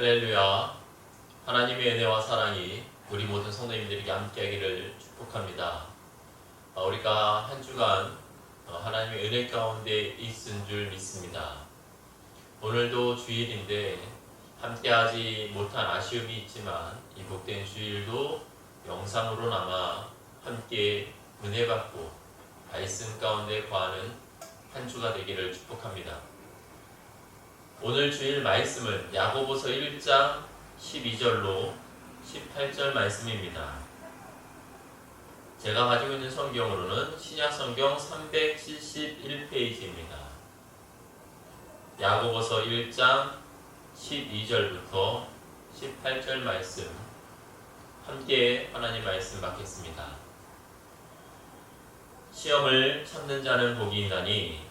할렐루야. 하나님의 은혜와 사랑이 우리 모든 성도님들에게 함께하기를 축복합니다. 우리가 한 주간 하나님의 은혜 가운데 있은 줄 믿습니다. 오늘도 주일인데 함께하지 못한 아쉬움이 있지만 이 복된 주일도 영상으로나마 함께 은혜 받고 말씀 가운데 거하는 한 주가 되기를 축복합니다. 오늘 주일 말씀은 야고보서 1장 12절로 18절 말씀입니다. 제가 가지고 있는 성경으로는 신약성경 371페이지입니다. 야고보서 1장 12절부터 18절 말씀 함께 하나님 말씀 받겠습니다. 시험을 참는 자는 복이 있나니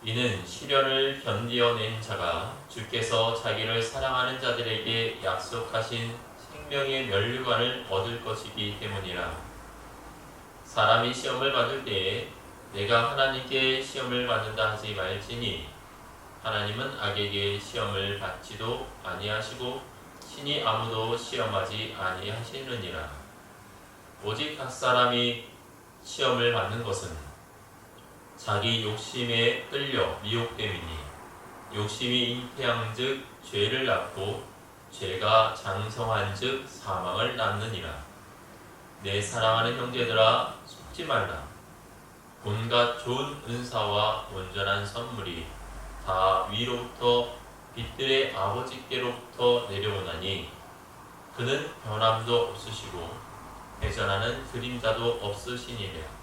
이는 시련을 견디어낸 자가 주께서 자기를 사랑하는 자들에게 약속하신 생명의 면류관을 얻을 것이기 때문이라. 사람이 시험을 받을 때에 내가 하나님께 시험을 받는다 하지 말지니 하나님은 악에게 시험을 받지도 아니하시고 친히 아무도 시험하지 아니하시느니라. 오직 각 사람이 시험을 받는 것은 자기 욕심에 끌려 미혹됨이니 욕심이 잉태한즉 죄를 낳고 죄가 장성한즉 사망을 낳느니라. 내 사랑하는 형제들아 속지 말라. 온갖 좋은 은사와 온전한 선물이 다 위로부터 빛들의 아버지께로부터 내려오나니 그는 변함도 없으시고 배전하는 그림자도 없으시니라.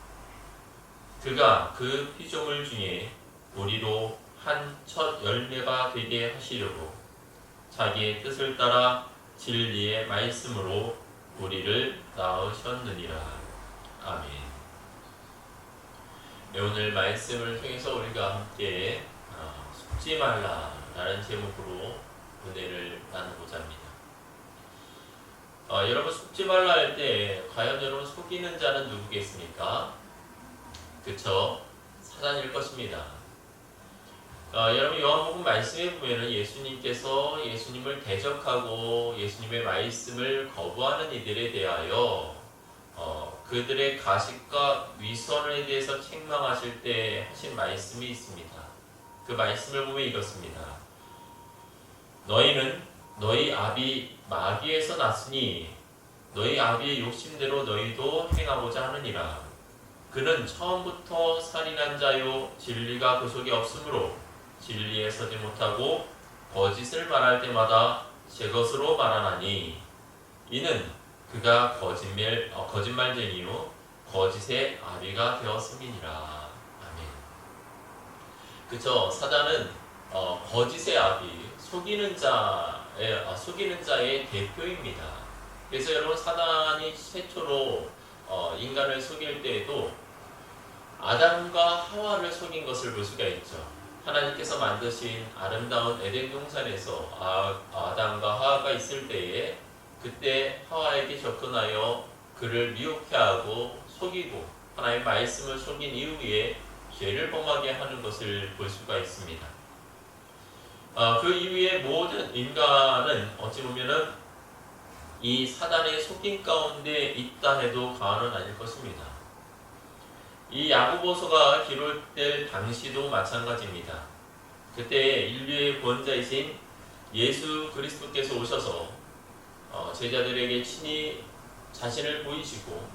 그가 그 피조물 중에 우리로 한 첫 열매가 되게 하시려고 자기의 뜻을 따라 진리의 말씀으로 우리를 낳으셨느니라. 아멘. 네, 오늘 말씀을 통해서 우리가 함께 속지 말라라는 제목으로 은혜를 나누고자 합니다. 여러분 속지 말라 할 때 과연 여러분 속이는 자는 누구겠습니까? 그쵸? 사단일 것입니다. 여러분 요한복음 말씀에 보면 예수님께서 예수님을 대적하고 예수님의 말씀을 거부하는 이들에 대하여 그들의 가식과 위선에 대해서 책망하실 때 하신 말씀이 있습니다. 그 말씀을 보면 이렇습니다. 너희는 너희 아비 마귀에서 났으니 너희 아비의 욕심대로 너희도 행하고자 하느니라. 그는 처음부터 살인한 자요 진리가 그 속에 없으므로 진리에 서지 못하고 거짓을 말할 때마다 제 것으로 말하나니 이는 그가 거짓말쟁이요 거짓의 아비가 되었음이니라. 아멘. 그쵸? 사단은 거짓의 아비, 속이는 자의 대표입니다. 그래서 여러분 사단이 최초로 인간을 속일 때에도 아담과 하와를 속인 것을 볼 수가 있죠. 하나님께서 만드신 아름다운 에덴 동산에서 아담과 하와가 있을 때에 그때 하와에게 접근하여 그를 미혹해 하고 속이고 하나님의 말씀을 속인 이후에 죄를 범하게 하는 것을 볼 수가 있습니다. 그 이후에 모든 인간은 어찌 보면은 이 사단의 속임 가운데 있다 해도 과언은 아닐 것입니다. 이 야고보서가 기록될 당시도 마찬가지입니다. 그때 인류의 구원자이신 예수 그리스도께서 오셔서 제자들에게 친히 자신을 보이시고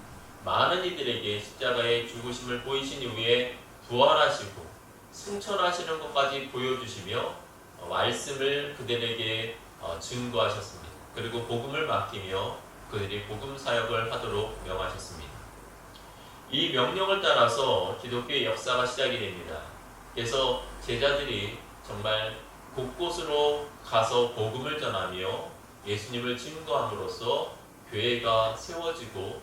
많은 이들에게 십자가의 죽으심을 보이신 이후에 부활하시고 승천하시는 것까지 보여주시며 말씀을 그들에게 증거하셨습니다. 그리고 복음을 맡기며 그들이 복음 사역을 하도록 명하셨습니다. 이 명령을 따라서 기독교의 역사가 시작이 됩니다. 그래서 제자들이 정말 곳곳으로 가서 복음을 전하며 예수님을 증거함으로써 교회가 세워지고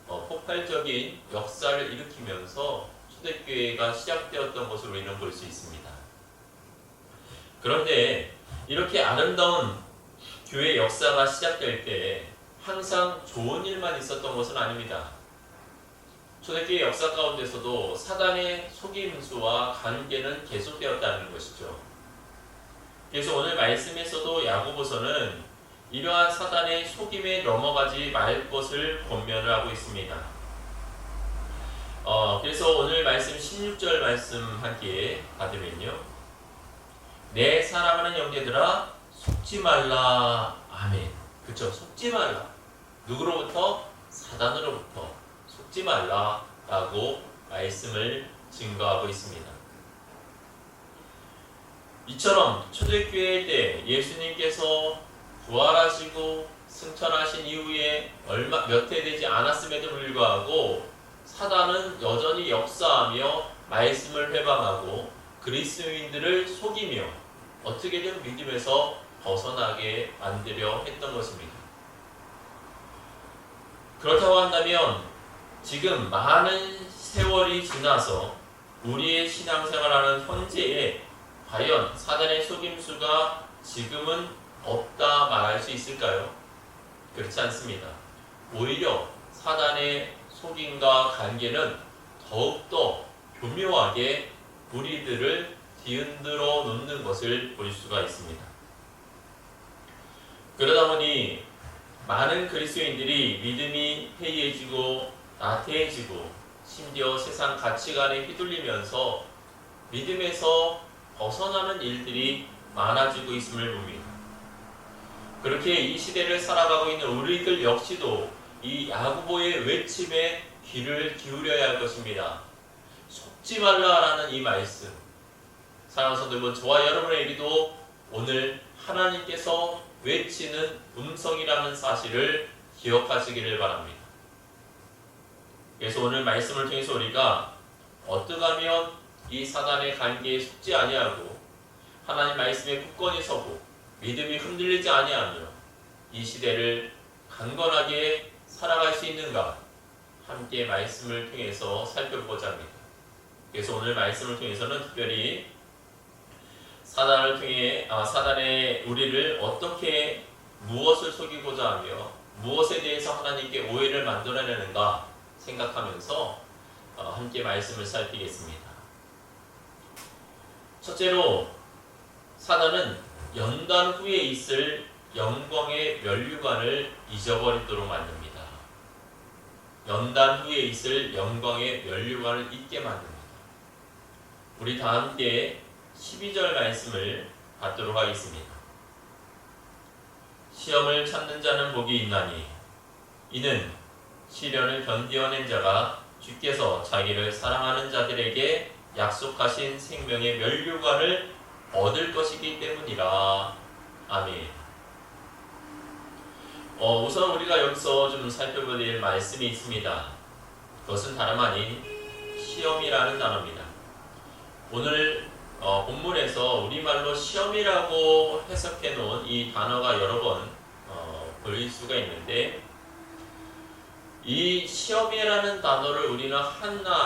폭발적인 역사를 일으키면서 초대교회가 시작되었던 것으로 우리는 볼 수 있습니다. 그런데 이렇게 아름다운 교회 역사가 시작될 때 항상 좋은 일만 있었던 것은 아닙니다. 초대교회 역사 가운데서도 사단의 속임수와 관계는 계속되었다는 것이죠. 그래서 오늘 말씀에서도 야고보서는 이러한 사단의 속임에 넘어가지 말 것을 권면을 하고 있습니다. 그래서 오늘 말씀 16절 말씀 함께 받으면요. 내 사랑하는 형제들아 속지 말라. 아멘. 그쵸? 속지 말라. 누구로부터? 사단으로부터 속지 말라 라고 말씀을 증거하고 있습니다. 이처럼 초대교회 때 예수님께서 부활하시고 승천하신 이후에 몇 해 되지 않았음에도 불구하고 사단은 여전히 역사하며 말씀을 회방하고 그리스도인들을 속이며 어떻게든 믿음에서 벗어나게 만들려 했던 것입니다. 그렇다고 한다면 지금 많은 세월이 지나서 우리의 신앙생활하는 현재에 과연 사단의 속임수가 지금은 없다 말할 수 있을까요? 그렇지 않습니다. 오히려 사단의 속임과 관계는 더욱더 교묘하게 우리들을 뒤흔들어 놓는 것을 볼 수가 있습니다. 그러다 보니 많은 그리스도인들이 믿음이 해이해지고 나태해지고 심지어 세상 가치관에 휘둘리면서 믿음에서 벗어나는 일들이 많아지고 있음을 봅니다. 그렇게 이 시대를 살아가고 있는 우리들 역시도 이 야고보의 외침에 귀를 기울여야 할 것입니다. 속지 말라라는 이 말씀, 사랑하는 성도 여러분, 저와 여러분에게도 오늘 하나님께서 외치는 음성이라는 사실을 기억하시기를 바랍니다. 그래서 오늘 말씀을 통해서 우리가 어떻게 하면 이 사단의 관계에 속지 아니하고 하나님 말씀에 굳건히 서고 믿음이 흔들리지 아니하며 이 시대를 강건하게 살아갈 수 있는가 함께 말씀을 통해서 살펴보고자 합니다. 그래서 오늘 말씀을 통해서는 특별히 사단을 통해 사단의 우리를 어떻게 무엇을 속이고자 하며 무엇에 대해서 하나님께 오해를 만들어내는가 생각하면서 함께 말씀을 살피겠습니다. 첫째로 사단은 연단 후에 있을 영광의 면류관을 잊어버리도록 만듭니다. 연단 후에 있을 영광의 면류관을 잊게 만듭니다. 우리 다 함께 12절 말씀을 받도록 하겠습니다. 시험을 참는 자는 복이 있나니 이는 시련을 견디어낸 자가 주께서 자기를 사랑하는 자들에게 약속하신 생명의 면류관을 얻을 것이기 때문이라. 아멘. 우선 우리가 여기서 좀 살펴봐야 될 말씀이 있습니다. 그것은 다름 아닌 시험이라는 단어입니다. 오늘 본문에서 우리말로 시험이라고 해석해 놓은 이 단어가 여러 번 보일 수가 있는데, 이 시험이라는 단어를 우리는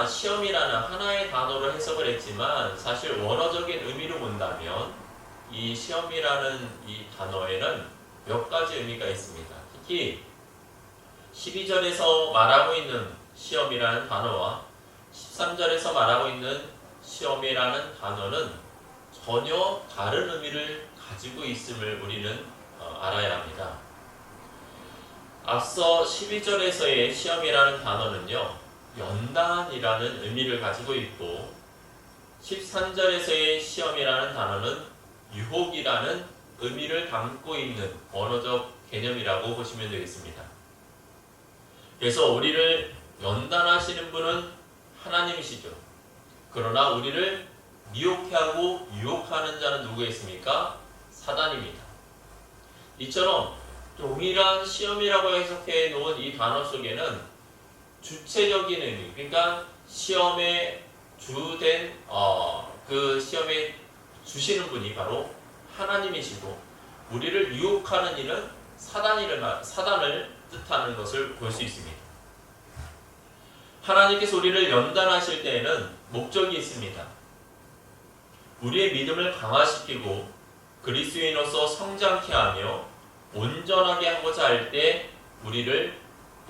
시험이라는 하나의 단어로 해석을 했지만 사실 원어적인 의미로 본다면 이 시험이라는 이 단어에는 몇 가지 의미가 있습니다. 특히 12절에서 말하고 있는 시험이라는 단어와 13절에서 말하고 있는 시험이라는 단어는 전혀 다른 의미를 가지고 있음을 우리는 알아야 합니다. 앞서 12절에서의 시험이라는 단어는요, 연단이라는 의미를 가지고 있고 13절에서의 시험이라는 단어는 유혹이라는 의미를 담고 있는 언어적 개념이라고 보시면 되겠습니다. 그래서 우리를 연단하시는 분은 하나님이시죠. 그러나 우리를 미혹하고 유혹하는 자는 누구겠습니까? 사단입니다. 이처럼 동일한 시험이라고 해석해 놓은 이 단어 속에는 주체적인 의미, 그러니까 시험에 주된 그 시험에 주시는 분이 바로 하나님이시고, 우리를 유혹하는 일은 사단을 뜻하는 것을 볼 수 있습니다. 하나님께서 우리를 연단하실 때에는 목적이 있습니다. 우리의 믿음을 강화시키고 그리스도인으로서 성장케 하며 온전하게 하고자 할 때 우리를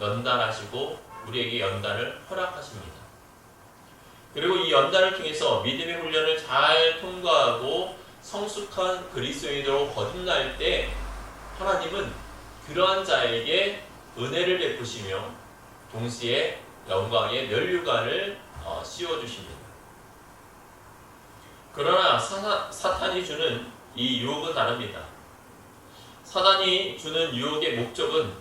연단하시고 우리에게 연단을 허락하십니다. 그리고 이 연단을 통해서 믿음의 훈련을 잘 통과하고 성숙한 그리스도인으로 거듭날 때 하나님은 그러한 자에게 은혜를 베푸시며 동시에 영광의 면류관을 씌워주십니다. 그러나 사탄이 주는 이 유혹은 다릅니다. 사탄이 주는 유혹의 목적은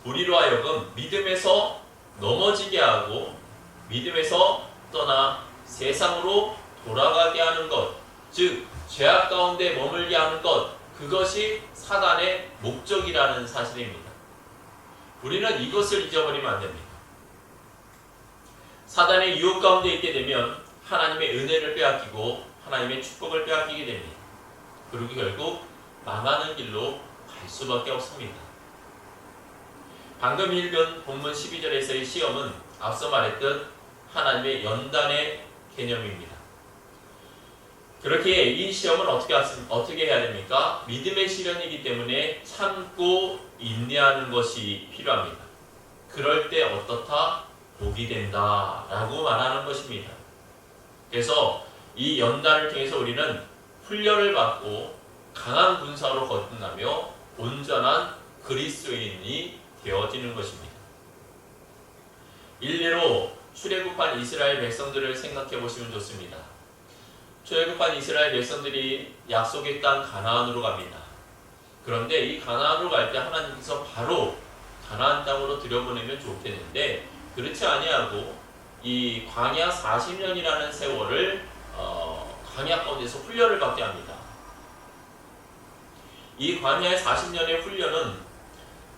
우리로 하여금 믿음에서 넘어지게 하고 믿음에서 떠나 세상으로 돌아가게 하는 것, 즉 죄악 가운데 머물게 하는 것, 그것이 사단의 목적이라는 사실입니다. 우리는 이것을 잊어버리면 안 됩니다. 사단의 유혹 가운데 있게 되면 하나님의 은혜를 빼앗기고 하나님의 축복을 빼앗기게 됩니다. 그리고 결국 망하는 길로 갈 수밖에 없습니다. 방금 읽은 본문 12절에서의 시험은 앞서 말했듯 하나님의 연단의 개념입니다. 그렇게 이 시험은 어떻게 해야 됩니까? 믿음의 시련이기 때문에 참고 인내하는 것이 필요합니다. 그럴 때 어떻다? 복이 된다 라고 말하는 것입니다. 그래서 이 연단을 통해서 우리는 훈련을 받고 강한 군사로 거듭나며 온전한 그리스도인이 되어지는 것입니다. 일례로 출애굽한 이스라엘 백성들을 생각해 보시면 좋습니다. 출애굽한 이스라엘 백성들이 약속의 땅 가나안으로 갑니다. 그런데 이 가나안으로 갈 때 하나님께서 바로 가나안 땅으로 들여보내면 좋겠는데 그렇지 아니하고 이 광야 40년이라는 세월을 광야 가운데서 훈련을 받게 합니다. 이 광야의 40년의 훈련은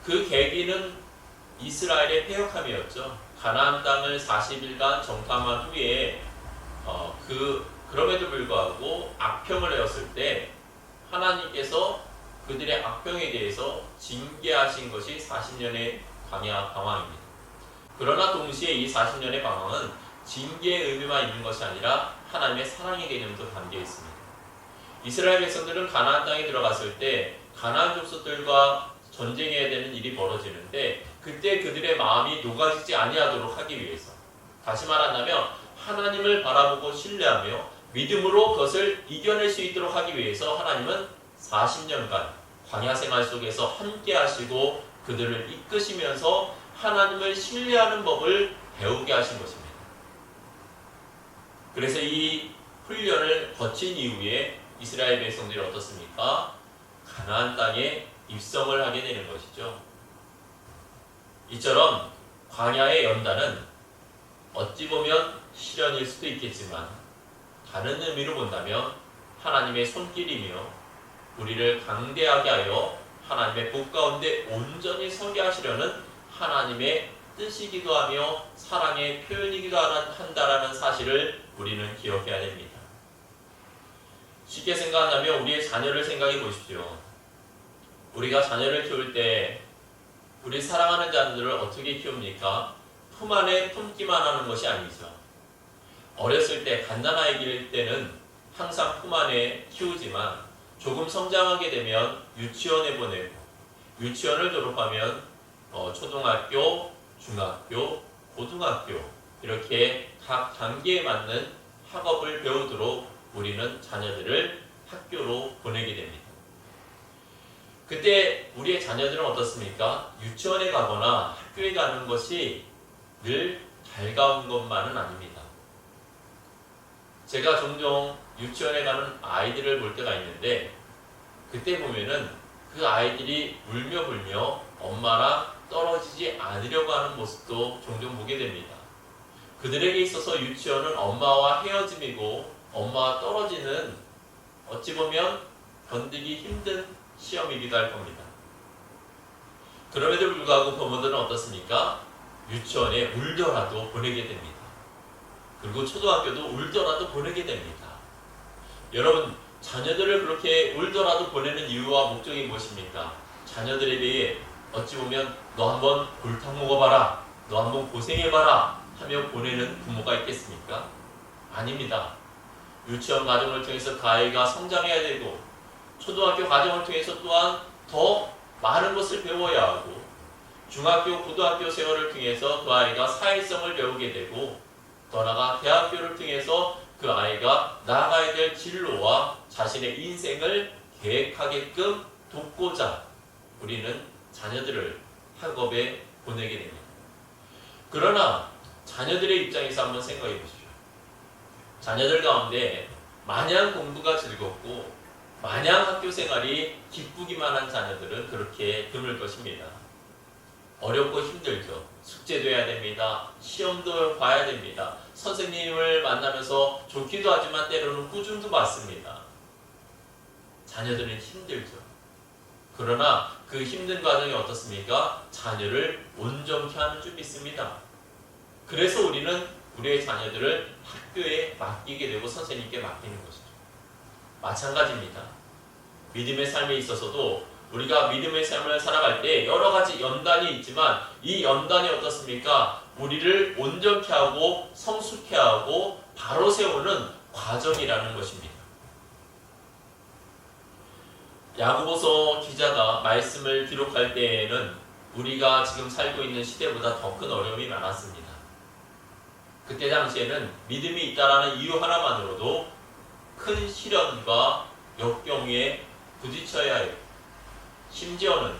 그 계기는 이스라엘의 패역함이었죠. 가나안 땅을 40일간 정탐한 후에 그럼에도 불구하고 악평을 해왔을 때 하나님께서 그들의 악평에 대해서 징계하신 것이 40년의 광야 방황입니다. 그러나 동시에 이 40년의 방황은 징계의 의미만 있는 것이 아니라 하나님의 사랑의 개념도 담겨 있습니다. 이스라엘 백성들은 가나안 땅에 들어갔을 때 가나안 족속들과 전쟁해야 되는 일이 벌어지는데 그때 그들의 마음이 녹아지지 아니하도록 하기 위해서, 다시 말한다면 하나님을 바라보고 신뢰하며 믿음으로 그것을 이겨낼 수 있도록 하기 위해서 하나님은 40년간 광야 생활 속에서 함께 하시고 그들을 이끄시면서 하나님을 신뢰하는 법을 배우게 하신 것입니다. 그래서 이 훈련을 거친 이후에 이스라엘 백성들이 어떻습니까? 가나안 땅에 입성을 하게 되는 것이죠. 이처럼 광야의 연단은 어찌 보면 시련일 수도 있겠지만 다른 의미로 본다면 하나님의 손길이며 우리를 강대하게 하여 하나님의 복 가운데 온전히 서게 하시려는 하나님의 뜻이기도 하며 사랑의 표현이기도 한다라는 사실을 우리는 기억해야 됩니다. 쉽게 생각한다면 우리의 자녀를 생각해 보십시오. 우리가 자녀를 키울 때 우리 사랑하는 자녀들을 어떻게 키웁니까? 품 안에 품기만 하는 것이 아니죠. 어렸을 때 갓난아이일 때는 항상 품 안에 키우지만 조금 성장하게 되면 유치원에 보내고 유치원을 졸업하면 초등학교, 중학교, 고등학교 이렇게 각 단계에 맞는 학업을 배우도록 우리는 자녀들을 학교로 보내게 됩니다. 그때 우리의 자녀들은 어떻습니까? 유치원에 가거나 학교에 가는 것이 늘 달가운 것만은 아닙니다. 제가 종종 유치원에 가는 아이들을 볼 때가 있는데 그때 보면은 그 아이들이 울며 불며 엄마랑 떨어지지 않으려고 하는 모습도 종종 보게 됩니다. 그들에게 있어서 유치원은 엄마와 헤어짐이고 엄마와 떨어지는 어찌 보면 견디기 힘든 시험이기도 할 겁니다. 그럼에도 불구하고 부모들은 어떻습니까? 유치원에 울더라도 보내게 됩니다. 그리고 초등학교도 울더라도 보내게 됩니다. 여러분, 자녀들을 그렇게 울더라도 보내는 이유와 목적이 무엇입니까? 자녀들에 대해 어찌 보면 너 한번 골탕 먹어봐라, 너 한번 고생해봐라 하며 보내는 부모가 있겠습니까? 아닙니다. 유치원 과정을 통해서 그 아이가 성장해야 되고 초등학교 과정을 통해서 또한 더 많은 것을 배워야 하고 중학교, 고등학교 세월을 통해서 그 아이가 사회성을 배우게 되고 더 나아가 대학교를 통해서 그 아이가 나아가야 될 진로와 자신의 인생을 계획하게끔 돕고자 우리는 자녀들을 학업에 보내게 됩니다. 그러나 자녀들의 입장에서 한번 생각해 보십시오. 자녀들 가운데 마냥 공부가 즐겁고 마냥 학교 생활이 기쁘기만 한 자녀들은 그렇게 드물 것입니다. 어렵고 힘들죠. 숙제도 해야 됩니다. 시험도 봐야 됩니다. 선생님을 만나면서 좋기도 하지만 때로는 꾸중도 받습니다. 자녀들은 힘들죠. 그러나 그 힘든 과정이 어떻습니까? 자녀를 온전케 하는 줄 믿습니다. 그래서 우리는 우리의 자녀들을 학교에 맡기게 되고 선생님께 맡기는 것이죠. 마찬가지입니다. 믿음의 삶에 있어서도 우리가 믿음의 삶을 살아갈 때 여러 가지 연단이 있지만 이 연단이 어떻습니까? 우리를 온전케 하고 성숙케 하고 바로 세우는 과정이라는 것입니다. 야고보서 기자가 말씀을 기록할 때에는 우리가 지금 살고 있는 시대보다 더 큰 어려움이 많았습니다. 그때 당시에는 믿음이 있다라는 이유 하나만으로도 큰 시련과 역경에 부딪혀야 해요. 심지어는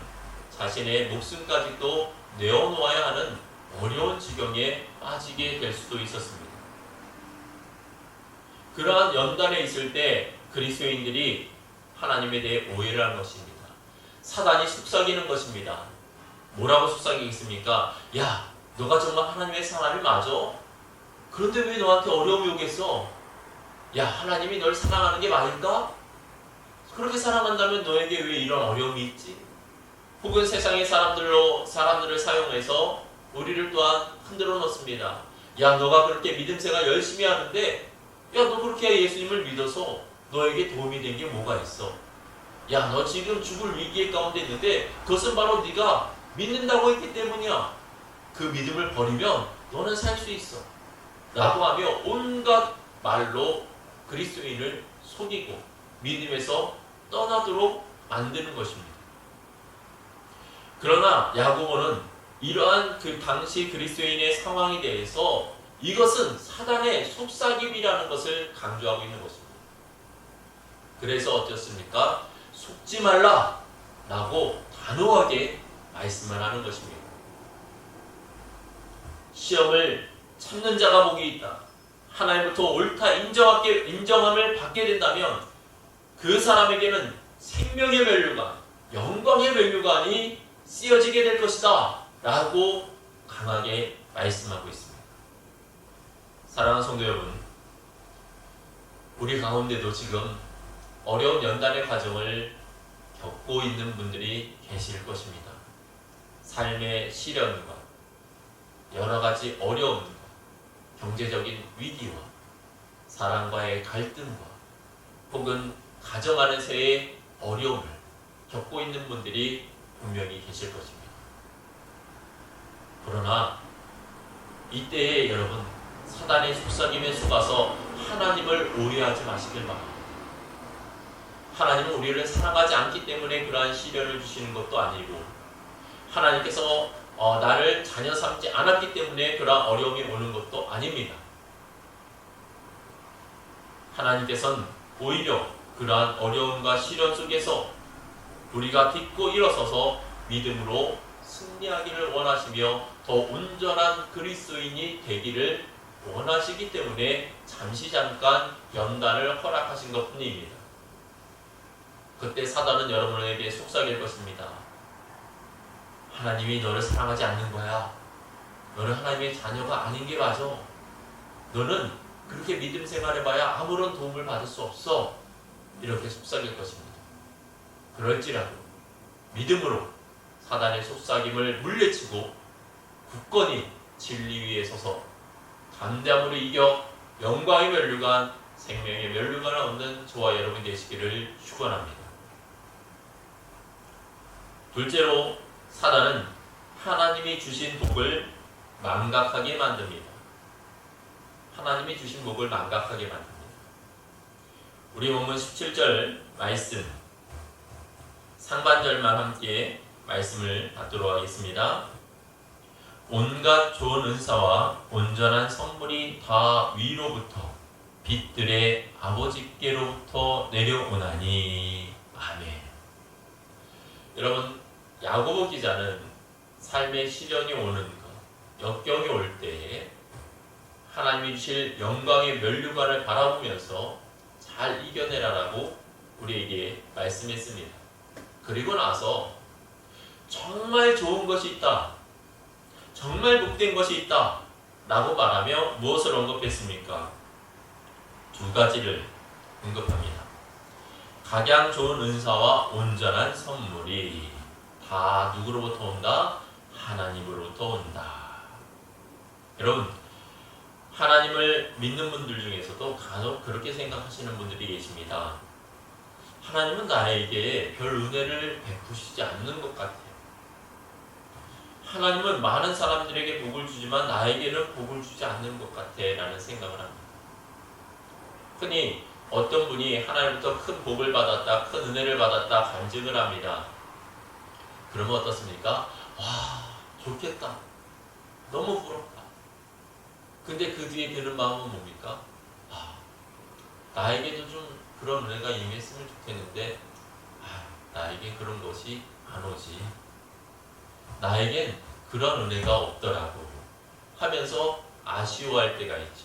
자신의 목숨까지도 내어놓아야 하는 어려운 지경에 빠지게 될 수도 있었습니다. 그러한 연단에 있을 때 그리스도인들이 하나님에 대해 오해를 한 것입니다. 사단이 속삭이는 것입니다. 뭐라고 속삭이겠습니까? 야, 너가 정말 하나님의 사람이 맞아? 그런데 왜 너한테 어려움이 오겠어? 야, 하나님이 널 사랑하는 게 맞을까? 그렇게 사랑한다면 너에게 왜 이런 어려움이 있지? 혹은 세상의 사람들을 사용해서 우리를 또한 흔들어 놓습니다. 야, 너가 그렇게 믿음 생활 열심히 하는데 야, 너 그렇게 예수님을 믿어서 너에게 도움이 된 게 뭐가 있어? 야, 너 지금 죽을 위기에 가운데 있는데 그것은 바로 네가 믿는다고 했기 때문이야. 그 믿음을 버리면 너는 살 수 있어. 라고 하며 온갖 말로 그리스도인을 속이고 믿음에서 떠나도록 만드는 것입니다. 그러나 야고보는 이러한 그 당시 그리스도인의 상황에 대해서 이것은 사단의 속삭임이라는 것을 강조하고 있는 것입니다. 그래서 어떻습니까? 속지 말라 라고 단호하게 말씀을 하는 것입니다. 시험을 참는 자가 복이 있다. 하나님부터 옳다 인정함을 받게 된다면 그 사람에게는 생명의 면류관, 영광의 면류관이 씌어지게 될 것이다 라고 강하게 말씀하고 있습니다. 사랑하는 성도 여러분, 우리 가운데도 지금 어려운 연단의 과정을 겪고 있는 분들이 계실 것입니다. 삶의 시련과 여러 가지 어려움과 경제적인 위기와 사랑과의 갈등과 혹은 가정 안에서의 어려움을 겪고 있는 분들이 분명히 계실 것입니다. 그러나 이때에 여러분, 사단의 속삭임에 속아서 하나님을 오해하지 마시길 바랍니다. 하나님은 우리를 사랑하지 않기 때문에 그러한 시련을 주시는 것도 아니고 하나님께서 나를 자녀 삼지 않았기 때문에 그러한 어려움이 오는 것도 아닙니다. 하나님께서는 오히려 그러한 어려움과 시련 속에서 우리가 딛고 일어서서 믿음으로 승리하기를 원하시며 더 온전한 그리스도인이 되기를 원하시기 때문에 잠깐 연단을 허락하신 것뿐입니다. 그때 사단은 여러분에게 속삭일 것입니다. 하나님이 너를 사랑하지 않는 거야. 너는 하나님의 자녀가 아닌 게 맞아. 너는 그렇게 믿음 생활해봐야 아무런 도움을 받을 수 없어. 이렇게 속삭일 것입니다. 그럴지라도 믿음으로 사단의 속삭임을 물리치고 굳건히 진리 위에 서서 담대함으로 이겨 영광의 면류관, 생명의 면류관을 얻는 저와 여러분 되시기를 축원합니다. 둘째로 사단은 하나님이 주신 복을 망각하게 만듭니다. 하나님이 주신 복을 망각하게 만듭니다. 우리 본문 17절 말씀 상반절만 함께 말씀을 받도록 하겠습니다. 온갖 좋은 은사와 온전한 선물이 다 위로부터 빛들의 아버지께로부터 내려오나니. 아멘. 여러분, 야고보 기자는 삶의 시련이 오는 것, 역경이 올 때에 하나님이 주실 영광의 면류관을 바라보면서 잘 이겨내라라고 우리에게 말씀했습니다. 그리고 나서 정말 좋은 것이 있다, 정말 복된 것이 있다 라고 말하며 무엇을 언급했습니까? 두 가지를 언급합니다. 각양 좋은 은사와 온전한 선물이 다 누구로부터 온다? 하나님으로부터 온다. 여러분, 하나님을 믿는 분들 중에서도 간혹 그렇게 생각하시는 분들이 계십니다. 하나님은 나에게 별 은혜를 베푸시지 않는 것 같아요. 하나님은 많은 사람들에게 복을 주지만 나에게는 복을 주지 않는 것 같아 라는 생각을 합니다. 흔히 어떤 분이 하나님부터 큰 복을 받았다, 큰 은혜를 받았다 간증을 합니다. 그러면 어떻습니까? 와, 좋겠다, 너무 부럽다. 근데 그 뒤에 드는 마음은 뭡니까? 나에게도 좀 그런 은혜가 임했으면 좋겠는데 나에겐 그런 것이 안 오지, 나에겐 그런 은혜가 없더라고 하면서 아쉬워할 때가 있죠.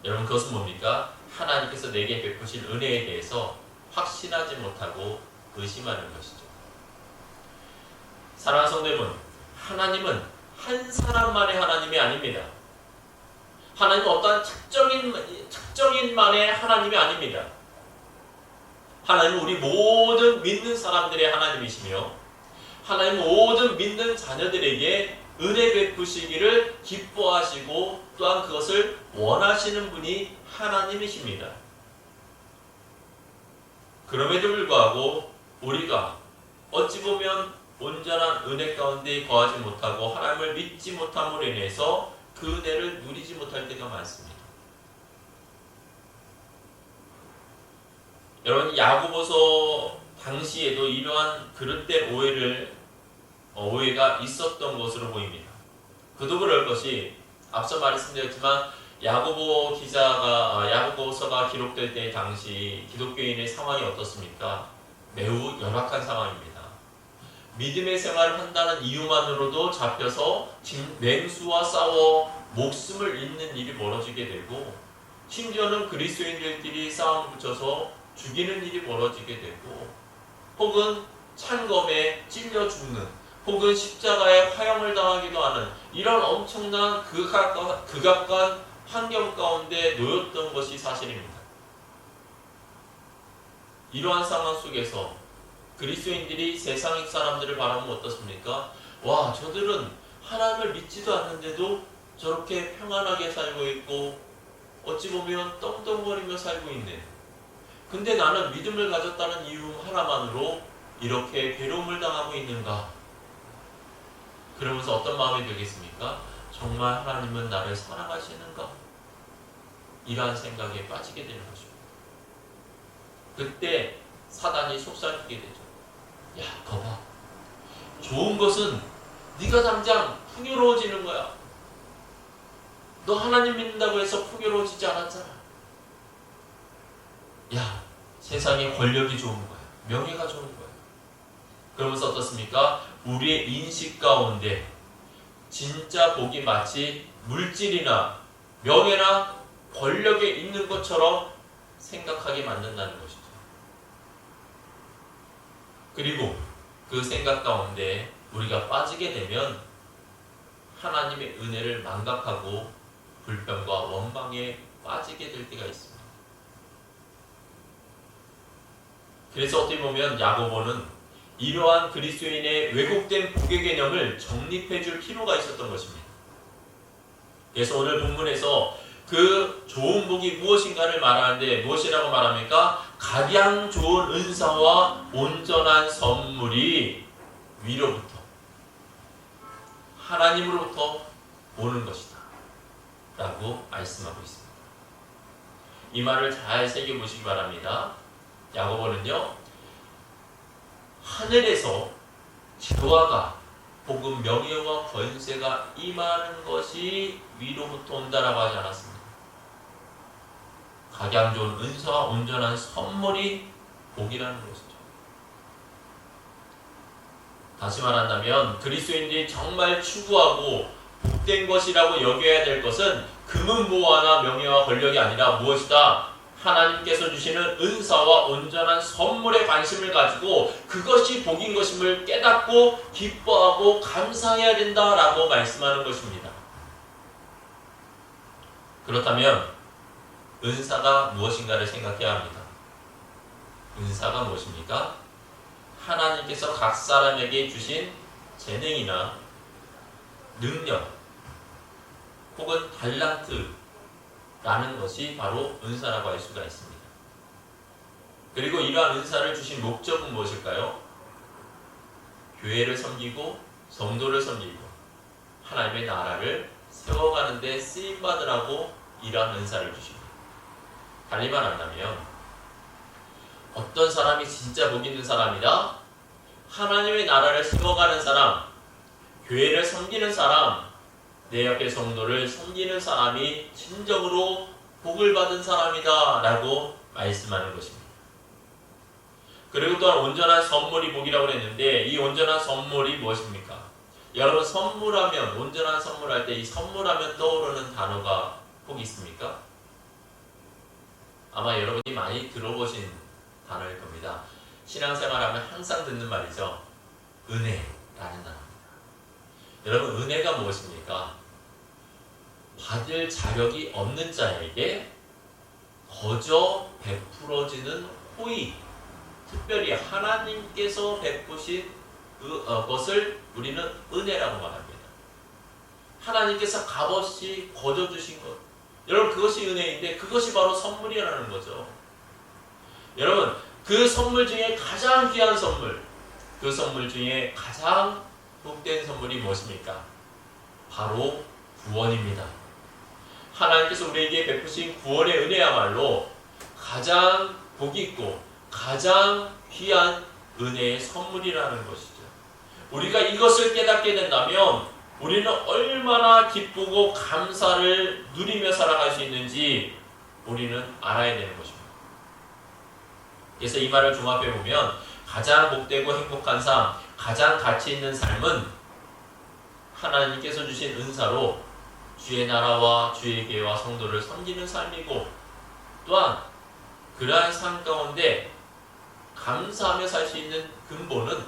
여러분, 그것은 뭡니까? 하나님께서 내게 베푸신 은혜에 대해서 확신하지 못하고 의심하는 것이죠. 사랑하는 성도 여러분, 하나님은 한 사람만의 하나님이 아닙니다. 하나님은 어떠한 특정인만의 하나님이 아닙니다. 하나님은 우리 모든 믿는 사람들의 하나님이시며 하나님은 모든 믿는 자녀들에게 은혜 베푸시기를 기뻐하시고 또한 그것을 원하시는 분이 하나님이십니다. 그럼에도 불구하고 우리가 어찌 보면 온전한 은혜 가운데 거하지 못하고 하나님을 믿지 못함으로 인해서 그 은혜를 누리지 못할 때가 많습니다. 여러분, 야고보서 당시에도 이러한 그릇된 오해가 있었던 것으로 보입니다. 그도 그럴 것이 앞서 말씀드렸지만 야고보서가 기록될 때 당시 기독교인의 상황이 어떻습니까? 매우 열악한 상황입니다. 믿음의 생활을 한다는 이유만으로도 잡혀서 맹수와 싸워 목숨을 잃는 일이 벌어지게 되고, 심지어는 그리스도인들끼리 싸움 붙여서 죽이는 일이 벌어지게 되고, 혹은 창검에 찔려 죽는, 혹은 십자가에 화형을 당하기도 하는 이런 엄청난 극악한 환경 가운데 놓였던 것이 사실입니다. 이러한 상황 속에서 그리스도인들이 세상 사람들을 바라보면 어떻습니까? 와, 저들은 하나님을 믿지도 않는데도 저렇게 평안하게 살고 있고 어찌 보면 떵떵거리며 살고 있네. 근데 나는 믿음을 가졌다는 이유 하나만으로 이렇게 괴로움을 당하고 있는가? 그러면서 어떤 마음이 들겠습니까? 정말 하나님은 나를 사랑하시는가? 이러한 생각에 빠지게 되는 것입니다. 그때 사단이 속삭이게 되죠. 야, 거봐, 좋은 것은 네가 당장 풍요로워지는 거야. 너 하나님 믿는다고 해서 풍요로워지지 않았잖아. 야, 세상에 권력이 좋은 거야, 명예가 좋은 거야. 그러면서 어떻습니까? 우리의 인식 가운데 진짜 복이 마치 물질이나 명예나 권력에 있는 것처럼 생각하게 만든다는 것이죠. 그리고 그 생각 가운데 우리가 빠지게 되면 하나님의 은혜를 망각하고 불평과 원망에 빠지게 될 때가 있습니다. 그래서 어떻게 보면 야고보는 이러한 그리스도인의 왜곡된 복의 개념을 정립해 줄 필요가 있었던 것입니다. 그래서 오늘 본문에서 그 좋은 복이 무엇인가를 말하는데 무엇이라고 말합니까? 각양 좋은 은사와 온전한 선물이 위로부터, 하나님으로부터 오는 것이다 라고 말씀하고 있습니다. 이 말을 잘 새겨보시기 바랍니다. 야고보는요, 하늘에서 조화가 혹은 명예와 권세가 임하는 것이 위로부터 온다라고 하지 않았습니다. 각양 좋은 은사와 온전한 선물이 복이라는 것이죠. 다시 말한다면 그리스도인들이 정말 추구하고 복된 것이라고 여겨야 될 것은 금은 보화나 명예와 권력이 아니라 무엇이다? 하나님께서 주시는 은사와 온전한 선물에 관심을 가지고 그것이 복인 것임을 깨닫고 기뻐하고 감사해야 된다라고 말씀하는 것입니다. 그렇다면 은사가 무엇인가를 생각해야 합니다. 은사가 무엇입니까? 하나님께서 각 사람에게 주신 재능이나 능력 혹은 달란트라는 것이 바로 은사라고 할 수가 있습니다. 그리고 이러한 은사를 주신 목적은 무엇일까요? 교회를 섬기고 성도를 섬기고 하나님의 나라를 세워가는 데 쓰임받으라고 이러한 은사를 주십니다. 달리 말한다면 어떤 사람이 진짜 복 있는 사람이다? 하나님의 나라를 세워가는 사람, 교회를 섬기는 사람, 내 옆의 성도를 섬기는 사람이 진정으로 복을 받은 사람이다 라고 말씀하는 것입니다. 그리고 또한 온전한 선물이 복이라고 했는데 이 온전한 선물이 무엇입니까? 여러분 선물하면 온전한 선물할 때 이 선물하면 떠오르는 단어가 혹 있습니까? 아마 여러분이 많이 들어보신 단어일 겁니다. 신앙생활하면 항상 듣는 말이죠. 은혜라는 단어입니다. 여러분 은혜가 무엇입니까? 받을 자격이 없는 자에게 거저 베풀어지는 호의, 특별히 하나님께서 베푸신 것을 우리는 은혜라고 말합니다. 하나님께서 값없이 거저 주신 것, 여러분 그것이 은혜인데 그것이 바로 선물이라는 거죠. 여러분 그 선물 중에 가장 귀한 선물, 그 선물 중에 가장 복된 선물이 무엇입니까? 바로 구원입니다. 하나님께서 우리에게 베푸신 구원의 은혜야말로 가장 복있고 가장 귀한 은혜의 선물이라는 것이죠. 우리가 이것을 깨닫게 된다면 우리는 얼마나 기쁘고 감사를 누리며 살아갈 수 있는지 우리는 알아야 되는 것입니다. 그래서 이 말을 종합해 보면 가장 복되고 행복한 삶, 가장 가치 있는 삶은 하나님께서 주신 은사로 주의 나라와 주의 교회와 성도를 섬기는 삶이고, 또한 그러한 삶 가운데 감사하며 살 수 있는 근본은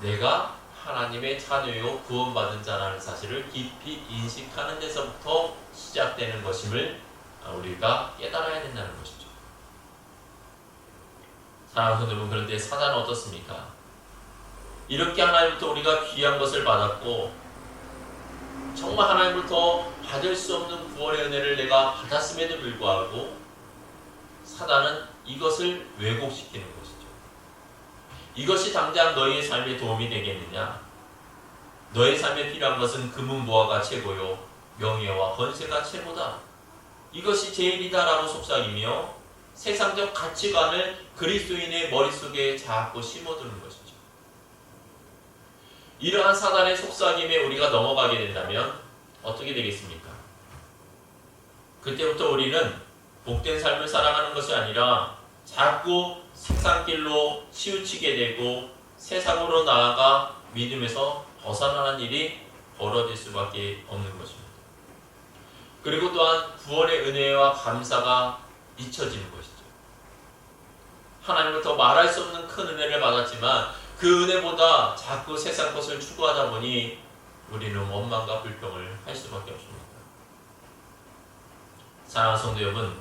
내가 하나님의 자녀요 구원받은 자라는 사실을 깊이 인식하는 데서부터 시작되는 것임을 우리가 깨달아야 된다는 것이죠. 사랑하는 성도 여러분, 그런데 사단은 어떻습니까? 이렇게 하나님부터 우리가 귀한 것을 받았고 정말 하나님부터 받을 수 없는 구원의 은혜를 내가 받았음에도 불구하고 사단은 이것을 왜곡시키는 것이죠. 이것이 당장 너희의 삶에 도움이 되겠느냐? 너의 삶에 필요한 것은 금은 보화가 최고요 명예와 권세가 최고다. 이것이 제일이다라고 속삭이며 세상적 가치관을 그리스도인의 머릿속에 자꾸 심어두는 것이죠. 이러한 사단의 속삭임에 우리가 넘어가게 된다면 어떻게 되겠습니까? 그때부터 우리는 복된 삶을 살아가는 것이 아니라 자꾸 세상길로 치우치게 되고 세상으로 나아가 믿음에서 벗어나는 일이 벌어질 수밖에 없는 것입니다. 그리고 또한 구원의 은혜와 감사가 잊혀지는 것이죠. 하나님부터 말할 수 없는 큰 은혜를 받았지만 그 은혜보다 자꾸 세상 것을 추구하다 보니 우리는 원망과 불평을 할 수밖에 없습니다. 사랑하는 성도 여러분,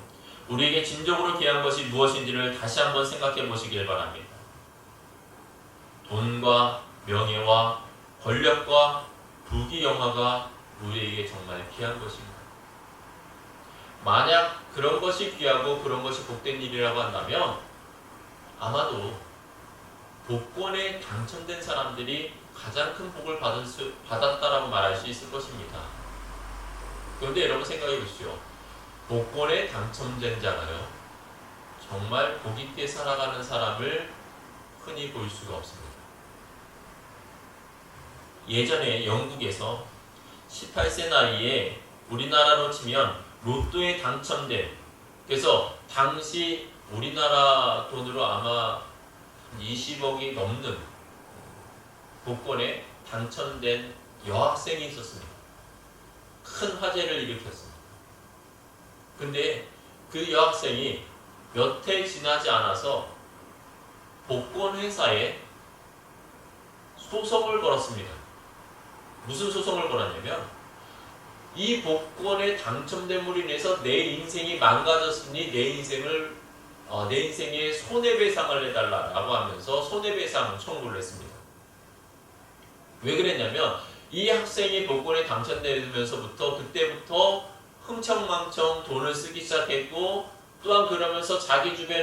우리에게 진정으로 귀한 것이 무엇인지를 다시 한번 생각해 보시길 바랍니다. 돈과 명예와 권력과 부귀 영화가 우리에게 정말 귀한 것입니다. 만약 그런 것이 귀하고 그런 것이 복된 일이라고 한다면 아마도 복권에 당첨된 사람들이 가장 큰 복을 받았다라고 말할 수 있을 것입니다. 그런데 여러분 생각해 보십시오. 복권에 당첨된 자가요, 정말 복 있게 살아가는 사람을 흔히 볼 수가 없습니다. 예전에 영국에서 18세 나이에 우리나라로 치면 로또에 당첨된, 그래서 당시 우리나라 돈으로 아마 20억이 넘는 복권에 당첨된 여학생이 있었습니다. 큰 화제를 일으켰습니다. 근데 그 여학생이 몇 해 지나지 않아서 복권 회사에 소송을 걸었습니다. 무슨 소송을 걸었냐면 이 복권에 당첨됨으로 인해서 내 인생이 망가졌으니 내 인생에 손해배상을 해달라고 하면서 손해배상 청구를 했습니다. 왜 그랬냐면 이 학생이 복권에 당첨되면서부터 그때부터 흥청망청 돈을 쓰기 시작했고, 또한 그러면서 자기 주변에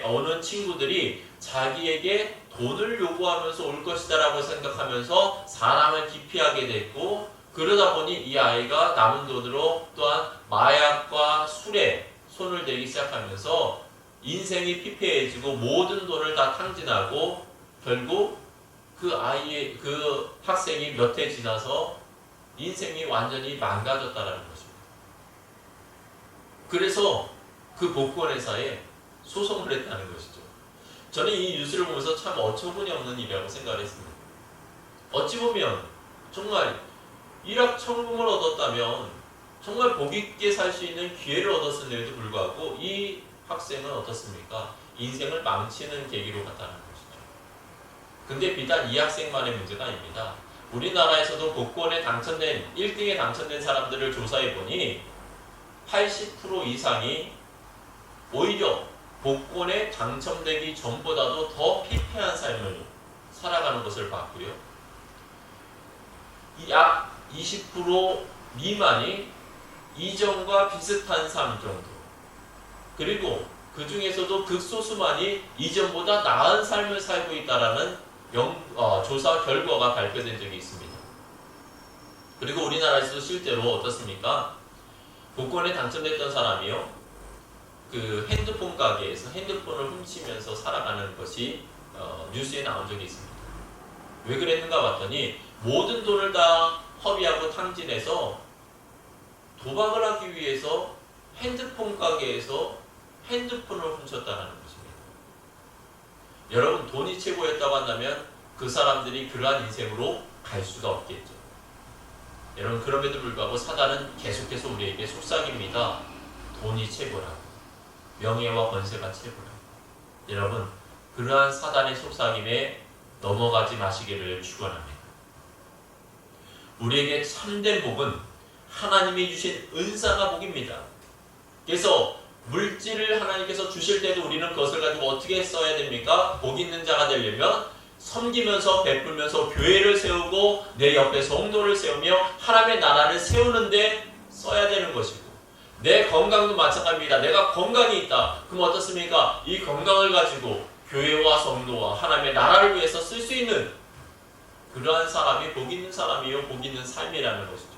오는 친구들이 자기에게 돈을 요구하면서 올 것이다 라고 생각하면서 사람을 기피하게 됐고, 그러다 보니 이 아이가 남은 돈으로 또한 마약과 술에 손을 대기 시작하면서 인생이 피폐해지고 모든 돈을 다 탕진하고 결국 그 학생이 몇 해 지나서 인생이 완전히 망가졌다라는 것입니다. 그래서 그 복권회사에 소송을 했다는 것이죠. 저는 이 뉴스를 보면서 참 어처구니 없는 일이라고 생각을 했습니다. 어찌 보면 정말 일확천금을 얻었다면 정말 복 있게 살 수 있는 기회를 얻었음에도 불구하고 이 학생은 어떻습니까? 인생을 망치는 계기로 갔다는 것이죠. 근데 비단 이 학생만의 문제가 아닙니다. 우리나라에서도 복권에 1등에 당첨된 사람들을 조사해보니 80% 이상이 오히려 복권에 당첨되기 전보다도 더 피폐한 삶을 살아가는 것을 봤고요. 약 20% 미만이 이전과 비슷한 삶 정도, 그리고 그 중에서도 극소수만이 이전보다 나은 삶을 살고 있다라는 조사 결과가 발표된 적이 있습니다. 그리고 우리나라에서도 실제로 어떻습니까? 복권에 당첨됐던 사람이요, 그 핸드폰 가게에서 핸드폰을 훔치면서 살아가는 것이 뉴스에 나온 적이 있습니다. 왜 그랬는가 봤더니 모든 돈을 다 허비하고 탕진해서 도박을 하기 위해서 핸드폰 가게에서 핸드폰을 훔쳤다는 것입니다. 여러분, 돈이 최고였다고 한다면 그 사람들이 그러한 인생으로 갈 수가 없겠죠. 여러분, 그럼에도 불구하고 사단은 계속해서 우리에게 속삭입니다. 돈이 최고라고, 명예와 권세가 최고라고. 여러분, 그러한 사단의 속삭임에 넘어가지 마시기를 축원합니다. 우리에게 참된 복은 하나님이 주신 은사가 복입니다. 그래서 물질을 하나님께서 주실 때도 우리는 그것을 가지고 어떻게 써야 됩니까? 복 있는 자가 되려면 섬기면서 베풀면서 교회를 세우고 내 옆에 성도를 세우며 하나님의 나라를 세우는데 써야 되는 것이고, 내 건강도 마찬가지입니다. 내가 건강이 있다. 그럼 어떻습니까? 이 건강을 가지고 교회와 성도와 하나님의 나라를 위해서 쓸 수 있는 그러한 사람이 복 있는 사람이요, 복 있는 삶이라는 것이죠.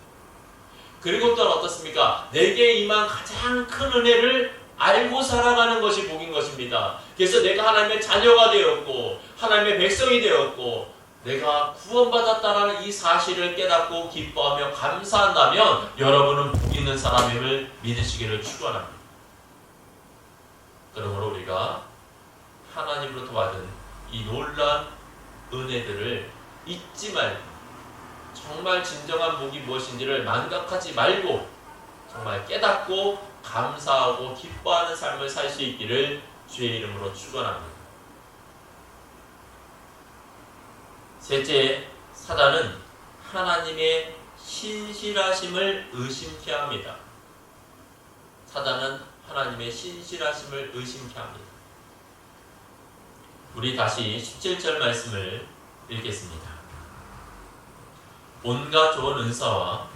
그리고 또한 어떻습니까? 내게 임한 가장 큰 은혜를 알고 살아가는 것이 복인 것입니다. 그래서 내가 하나님의 자녀가 되었고 하나님의 백성이 되었고 내가 구원받았다라는 이 사실을 깨닫고 기뻐하며 감사한다면 여러분은 복 있는 사람임을 믿으시기를 축원합니다. 그러므로 우리가 하나님으로부터 받은 이 놀라운 은혜들을 잊지 말고, 정말 진정한 복이 무엇인지를 망각하지 말고 정말 깨닫고 감사하고 기뻐하는 삶을 살 수 있기를 주의 이름으로 축원합니다. 셋째, 사단은 하나님의 신실하심을 의심케 합니다. 사단은 하나님의 신실하심을 의심케 합니다. 우리 다시 17절 말씀을 읽겠습니다. 온갖 좋은 은사와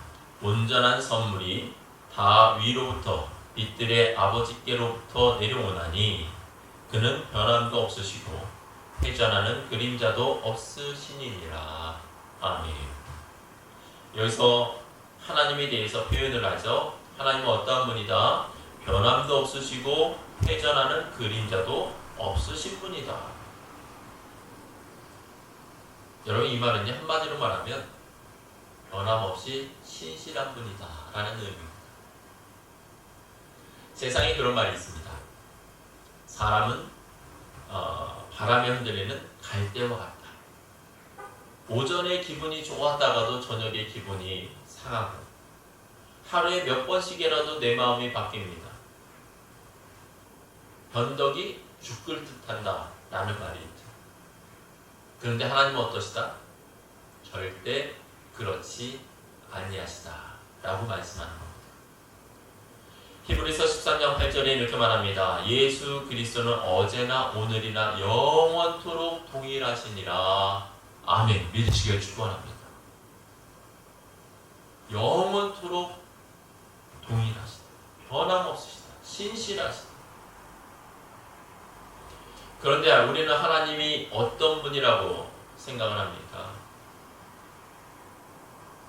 온전한 선물이 다 위로부터 빛들의 아버지께로부터 내려오나니 그는 변함도 없으시고 회전하는 그림자도 없으시니라. 아멘. 여기서 하나님에 대해서 표현을 하죠. 하나님은 어떠한 분이다? 변함도 없으시고 회전하는 그림자도 없으신 분이다. 여러분, 이 말은요, 한마디로 말하면 변함없이 신실한 분이다 라는 의미입니다. 세상에 그런 말이 있습니다. 사람은 바람에 흔들리는 갈대와 같다. 오전에 기분이 좋았다가도 저녁에 기분이 상하고 하루에 몇 번씩이라도 내 마음이 바뀝니다. 변덕이 죽을 듯한다 라는 말이 있죠. 그런데 하나님은 어떠시다? 절대 그렇지 아니하시다 라고 말씀하는 겁니다. 히브리서 13장 8절에 이렇게 말합니다. 예수 그리스도는 어제나 오늘이나 영원토록 동일하시니라. 아멘. 믿으시길 축원합니다. 영원토록 동일하시다. 변함없으시다. 신실하시다. 그런데 우리는 하나님이 어떤 분이라고 생각을 합니까?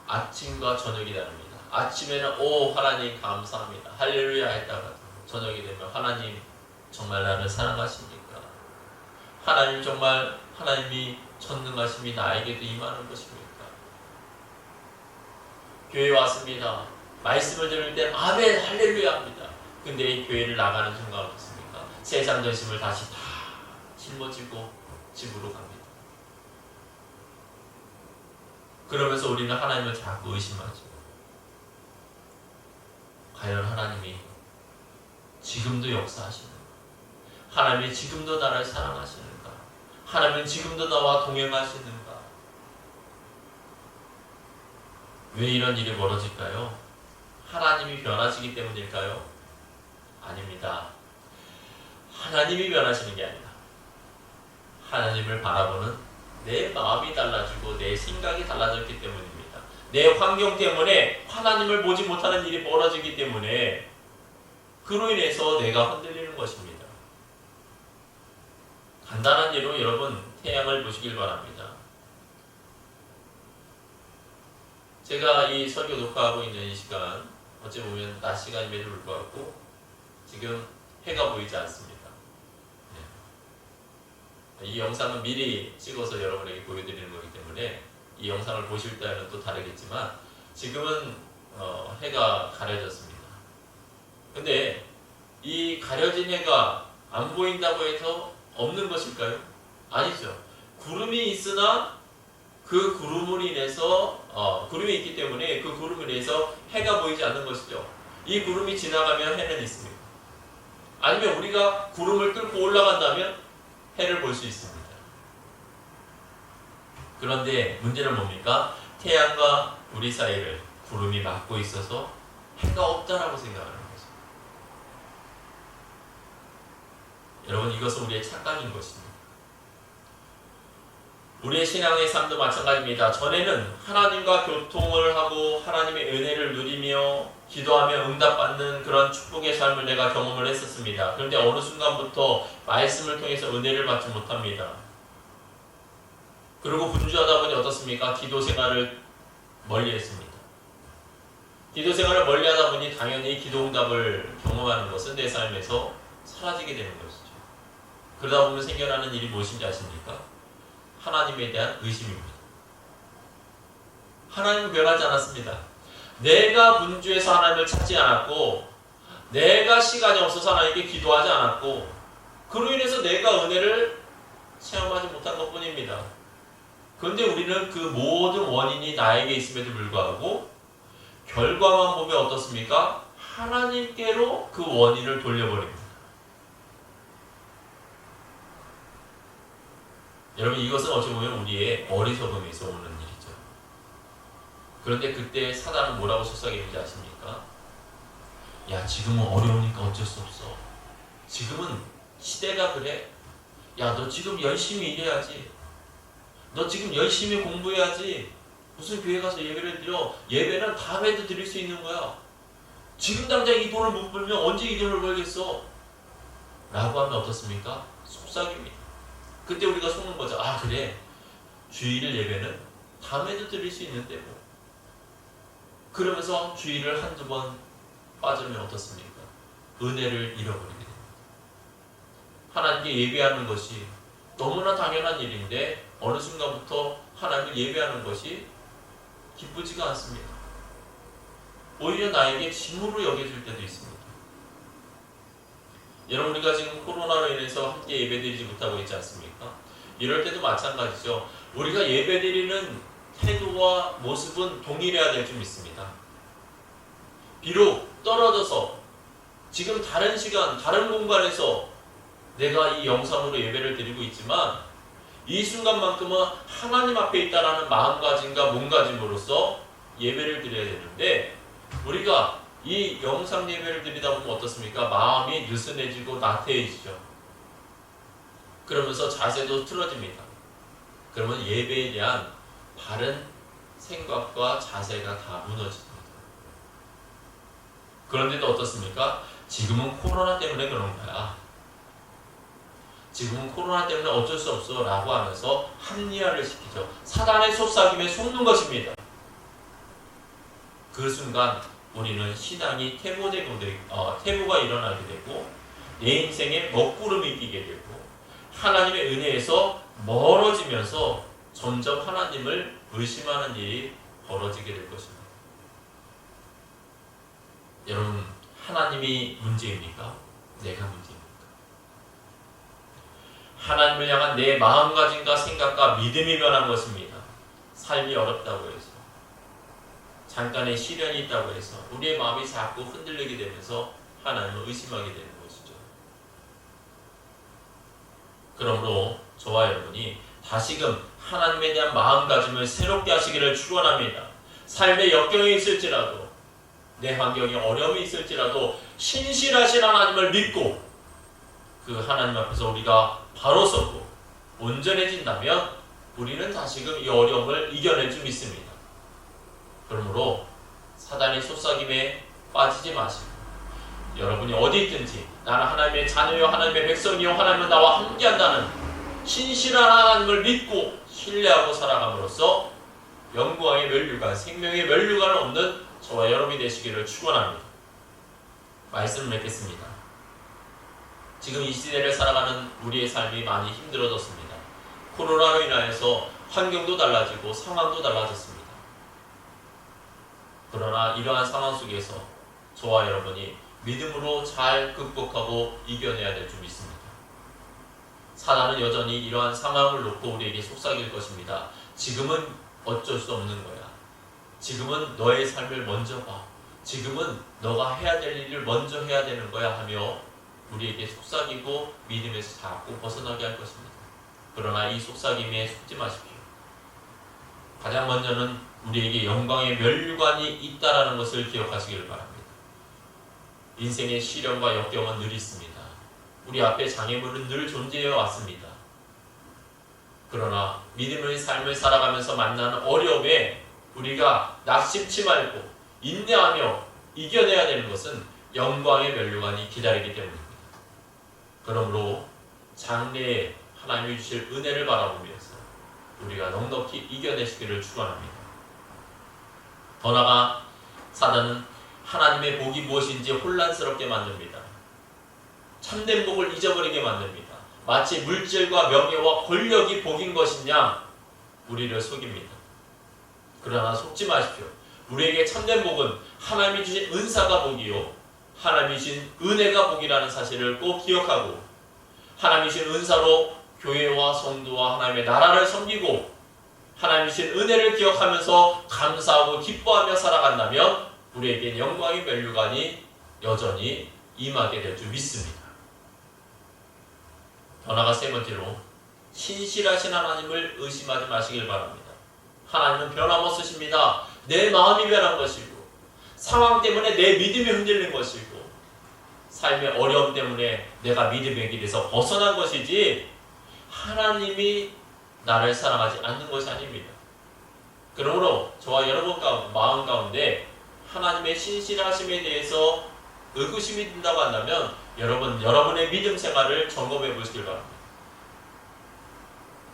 아침과 저녁이 다릅니다. 아침에는 오 하나님 감사합니다. 할렐루야 했다가 저녁이 되면 하나님 정말 나를 사랑하십니까? 하나님 정말 하나님이 전능하심이 나에게도 임하는 것입니까? 교회 왔습니다. 말씀을 들을 때 아멘 할렐루야 합니다. 근데 이 교회를 나가는 순간 어떻습니까? 세상 전심을 다시 다 짊어지고 집으로 갑니다. 그러면서 우리는 하나님을 자꾸 의심하죠. 과연 하나님이 지금도 역사하시는가? 하나님이 지금도 나를 사랑하시는가? 하나님은 지금도 나와 동행하시는가? 왜 이런 일이 벌어질까요? 하나님이 변하시기 때문일까요? 아닙니다. 하나님이 변하시는 게 아니라 하나님을 바라보는 내 마음이 달라지고 내 생각이 달라졌기 때문입니다. 내 환경 때문에 하나님을 보지 못하는 일이 벌어지기 때문에 그로 인해서 내가 흔들리는 것입니다. 간단한 예로 여러분 태양을 보시길 바랍니다. 제가 이 설교 녹화하고 있는 이 시간 어찌 보면 낮 시간임에도 불구하고 지금 해가 보이지 않습니다. 이 영상은 미리 찍어서 여러분에게 보여드리는 거기 때문에 이 영상을 보실 때는 또 다르겠지만 지금은 해가 가려졌습니다. 근데 이 가려진 해가 안 보인다고 해서 없는 것일까요? 아니죠. 구름이 있으나 그 구름으로 인해서 구름이 있기 때문에 그 구름으로 인해서 해가 보이지 않는 것이죠. 이 구름이 지나가면 해는 있습니다. 아니면 우리가 구름을 뚫고 올라간다면 해를 볼 수 있습니다. 그런데 문제는 뭡니까? 태양과 우리 사이를 구름이 막고 있어서 해가 없다라고 생각하는 거죠. 여러분 이것은 우리의 착각인 것입니다. 우리의 신앙의 삶도 마찬가지입니다. 전에는 하나님과 교통을 하고 하나님의 은혜를 누리며 기도하며 응답받는 그런 축복의 삶을 내가 경험을 했었습니다. 그런데 어느 순간부터 말씀을 통해서 은혜를 받지 못합니다. 그리고 분주하다 보니 어떻습니까? 기도 생활을 멀리했습니다. 기도 생활을 멀리하다 보니 당연히 기도 응답을 경험하는 것은 내 삶에서 사라지게 되는 것이죠. 그러다 보면 생겨나는 일이 무엇인지 아십니까? 하나님에 대한 의심입니다. 하나님은 변하지 않았습니다. 내가 분주해서 하나님을 찾지 않았고 내가 시간이 없어서 하나님께 기도하지 않았고 그로 인해서 내가 은혜를 체험하지 못한 것뿐입니다. 그런데 우리는 그 모든 원인이 나에게 있음에도 불구하고 결과만 보면 어떻습니까? 하나님께로 그 원인을 돌려버립니다. 여러분 이것은 어찌 보면 우리의 어리석음에서 오는 일이죠. 그런데 그때 사단은 뭐라고 속삭이는지 아십니까? 야 지금은 어려우니까 어쩔 수 없어. 지금은 시대가 그래. 야 너 지금 열심히 일해야지. 너 지금 열심히 공부해야지. 무슨 교회 가서 예배를 드려. 예배는 다음에도 드릴 수 있는 거야. 지금 당장 이 돈을 못 벌면 언제 이 돈을 벌겠어? 라고 하면 어떻습니까? 속삭입니다. 그때 우리가 속는 거죠. 아 그래 주일 예배는 다음에도 드릴 수 있는데 뭐. 그러면서 주일을 한두 번 빠지면 어떻습니까? 은혜를 잃어버리게 됩니다. 하나님께 예배하는 것이 너무나 당연한 일인데 어느 순간부터 하나님을 예배하는 것이 기쁘지가 않습니다. 오히려 나에게 짐으로 여겨질 때도 있습니다. 여러분 우리가 지금 코로나로 인해서 함께 예배드리지 못하고 있지 않습니까? 이럴 때도 마찬가지죠. 우리가 예배드리는 태도와 모습은 동일해야 될 줄 믿습니다. 비록 떨어져서 지금 다른 시간, 다른 공간에서 내가 이 영상으로 예배를 드리고 있지만 이 순간만큼은 하나님 앞에 있다라는 마음가짐과 몸가짐으로써 예배를 드려야 되는데, 우리가 이 영상 예배를 드리다 보면 어떻습니까? 마음이 느슨해지고 나태해지죠. 그러면서 자세도 틀어집니다. 그러면 예배에 대한 바른 생각과 자세가 다 무너집니다. 그런데도 어떻습니까? 지금은 코로나 때문에 그런 거야. 지금은 코로나 때문에 어쩔 수 없어 라고 하면서 합리화를 시키죠. 사단의 속삭임에 속는 것입니다. 그 순간 우리는 신앙이 퇴보가 일어나게 되고 내 인생에 먹구름이 끼게 되고 하나님의 은혜에서 멀어지면서 점점 하나님을 의심하는 일이 벌어지게 될 것입니다. 여러분, 하나님이 문제입니까? 내가 문제입니까? 하나님을 향한 내 마음가짐과 생각과 믿음이 변한 것입니다. 삶이 어렵다고 해서, 잠깐의 시련이 있다고 해서 우리의 마음이 자꾸 흔들리게 되면서 하나님을 의심하게 되는 것이죠. 그러므로 저와 여러분이 다시금 하나님에 대한 마음가짐을 새롭게 하시기를 축원합니다. 삶의 역경이 있을지라도, 내 환경에 어려움이 있을지라도 신실하신 하나님을 믿고 그 하나님 앞에서 우리가 바로 서고 온전해진다면 우리는 다시금 이 어려움을 이겨낼 줄 믿습니다. 그러므로 사단의 속삭임에 빠지지 마시고, 여러분이 어디 있든지 나는 하나님의 자녀요 하나님의 백성이요 하나님은 나와 함께한다는 신실한 하나님을 믿고 신뢰하고 살아감으로써 영광의 면류관, 생명의 면류관을 얻는 저와 여러분이 되시기를 축원합니다. 말씀을 맺겠습니다. 지금 이 시대를 살아가는 우리의 삶이 많이 힘들어졌습니다. 코로나로 인하여서 환경도 달라지고 상황도 달라졌습니다. 그러나 이러한 상황 속에서 저와 여러분이 믿음으로 잘 극복하고 이겨내야 될 줄 믿습니다. 사단은 여전히 이러한 상황을 놓고 우리에게 속삭일 것입니다. 지금은 어쩔 수 없는 거야. 지금은 너의 삶을 먼저 봐. 지금은 너가 해야 될 일을 먼저 해야 되는 거야 하며 우리에게 속삭이고 믿음에서 자꾸 벗어나게 할 것입니다. 그러나 이 속삭임에 속지 마십시오. 가장 먼저는 우리에게 영광의 면류관이 있다라는 것을 기억하시기를 바랍니다. 인생의 시련과 역경은 늘 있습니다. 우리 앞에 장애물은 늘 존재해 왔습니다. 그러나 믿음의 삶을 살아가면서 만나는 어려움에 우리가 낙심치 말고 인내하며 이겨내야 되는 것은 영광의 면류관이 기다리기 때문입니다. 그러므로 장래에 하나님이 주실 은혜를 바라보면서 우리가 넉넉히 이겨내시기를 축원합니다. 더 나아가 사단은 하나님의 복이 무엇인지 혼란스럽게 만듭니다. 참된 복을 잊어버리게 만듭니다. 마치 물질과 명예와 권력이 복인 것이냐 우리를 속입니다. 그러나 속지 마십시오. 우리에게 참된 복은 하나님이 주신 은사가 복이요 하나님이 주신 은혜가 복이라는 사실을 꼭 기억하고, 하나님이 주신 은사로 교회와 성도와 하나님의 나라를 섬기고 하나님이 주신 은혜를 기억하면서 감사하고 기뻐하며 살아간다면 우리에겐 영광의 면류관이 여전히 임하게 될 줄 믿습니다. 더 나아가 세 번째로, 신실하신 하나님을 의심하지 마시길 바랍니다. 하나님은 변함없으십니다. 내 마음이 변한 것이고 상황 때문에 내 믿음이 흔들린 것이고 삶의 어려움 때문에 내가 믿음의 길에서 벗어난 것이지 하나님이 나를 사랑하지 않는 것이 아닙니다. 그러므로 저와 여러분 마음 가운데 하나님의 신실하심에 대해서 의구심이 든다고 한다면 여러분의 믿음 생활을 점검해 보시길 바랍니다.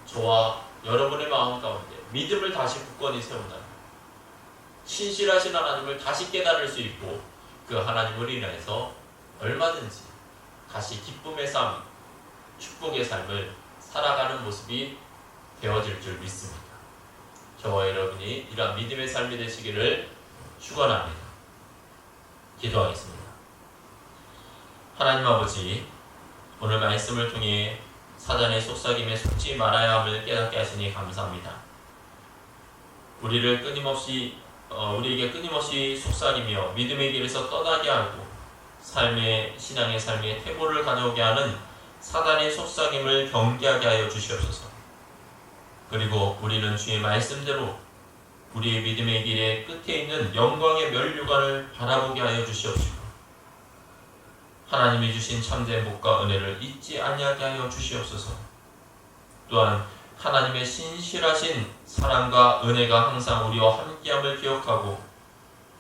저와 여러분의 마음 가운데 믿음을 다시 굳건히 세운다면 신실하신 하나님을 다시 깨달을 수 있고 그 하나님을 인해서 얼마든지 다시 기쁨의 삶, 축복의 삶을 살아가는 모습이 되어질 줄 믿습니다. 저와 여러분이 이러한 믿음의 삶이 되시기를 축원합니다. 기도하겠습니다. 하나님 아버지, 오늘 말씀을 통해 사단의 속삭임에 속지 말아야 함을 깨닫게 하시니 감사합니다. 우리에게 끊임없이 속삭이며 믿음의 길에서 떠나게 하고 신앙의 삶에 태보를 가져오게 하는 사단의 속삭임을 경계하게 하여 주시옵소서. 그리고 우리는 주의 말씀대로 우리의 믿음의 길의 끝에 있는 영광의 면류관을 바라보게 하여 주시옵시고, 하나님이 주신 참된 복과 은혜를 잊지 아니하게 하여 주시옵소서. 또한 하나님의 신실하신 사랑과 은혜가 항상 우리와 함께함을 기억하고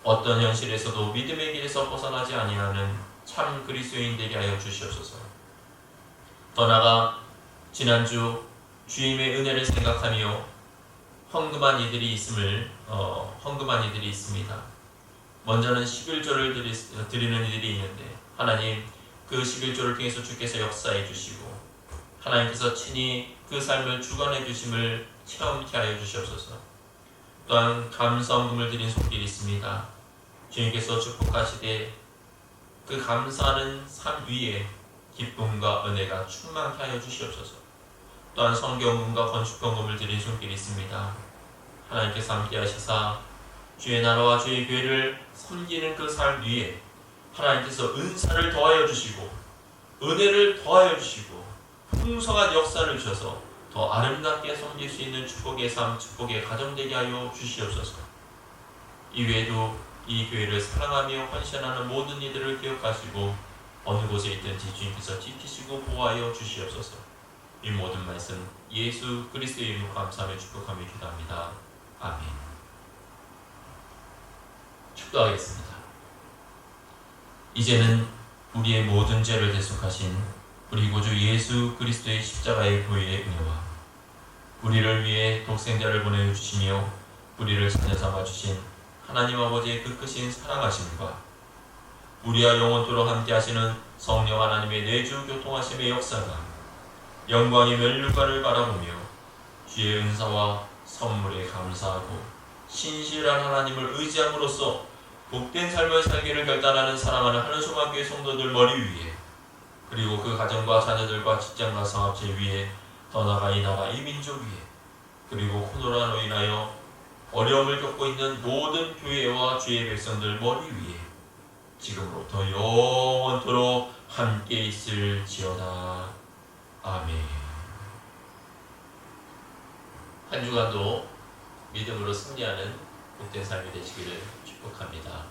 어떤 현실에서도 믿음의 길에서 벗어나지 아니하는 참 그리스도인 되게 하여 주시옵소서. 더 나아가 지난주 주님의 은혜를 생각하며 헌금한 이들이 있습니다. 먼저는 11조를 드리는 이들이 있는데, 하나님 그 11조를 통해서 주께서 역사해 주시고 하나님께서 친히 그 삶을 주관해 주심을 체험케 하여 주시옵소서. 또한 감사헌금을 드린 손길이 있습니다. 주님께서 축복하시되 그 감사하는 삶 위에 기쁨과 은혜가 충만케 하여 주시옵소서. 또한 성경금과 건축헌금을 드린 손길이 있습니다. 하나님께서 함께 하시사 주의 나라와 주의 교회를 섬기는 그 삶 위에 하나님께서 은사를 더하여 주시고 은혜를 더하여 주시고 풍성한 역사를 주셔서 더 아름답게 섬길 수 있는 축복의 삶, 축복의 가정 되게 하여 주시옵소서. 이외에도 이 교회를 사랑하며 헌신하는 모든 이들을 기억하시고 어느 곳에 있든지 주님께서 지키시고 보호하여 주시옵소서. 이 모든 말씀 예수 그리스도의 이름으로 감사하며 축복하며 기도합니다. 아멘. 축도하겠습니다. 이제는 우리의 모든 죄를 대속하신 우리 구주 예수 그리스도의 십자가의 보혈의 은혜와 우리를 위해 독생자를 보내주시며 우리를 자녀 삼아주신 하나님 아버지의 그 크신 사랑하심과 우리와 영원토록 함께 하시는 성령 하나님의 내주 교통하심의 역사가 영광의 면류관을 바라보며 주의 은사와 선물에 감사하고 신실한 하나님을 의지함으로써 복된 삶을 살기를 결단하는 사랑하는 하늘소망교회 성도들 머리 위에, 그리고 그 가정과 자녀들과 직장과 사업체 위에, 더 나아가 이 나라 이 민족 위에, 그리고 코로나로 인하여 어려움을 겪고 있는 모든 교회와 주의 백성들 머리 위에 지금부터 영원토록 함께 있을지어다. 아멘. 한 주간도 믿음으로 승리하는 복된 삶이 되시기를 축복합니다.